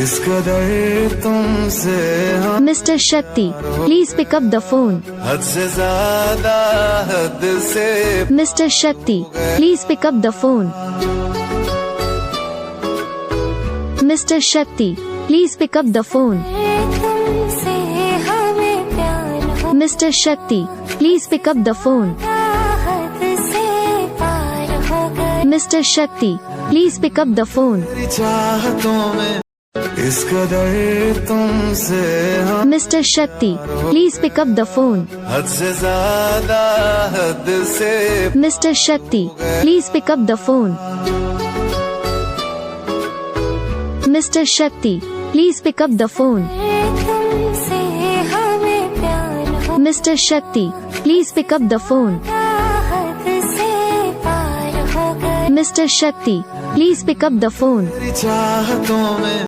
इस कदर तुमसे हम Mr. Shakti, please pick up the phone. हद से ज्यादा हद से Mr. Shakti, please pick up the phone. Mr. Shakti, please pick up the phone. Mr. Shakti, please pick up the phone. Mr. Shakti, please pick up the phone. तेरी चाहतों में इस कदर तुमसे हम Mr. Shakti, please pick up the phone. हद से ज्यादा हद से Mr. Shakti, please pick up the phone. Mr. Shakti, please pick up the phone. Mr. Shakti, please pick up the phone. Mr. Shakti, please pick up the phone. तेरी चाहतों में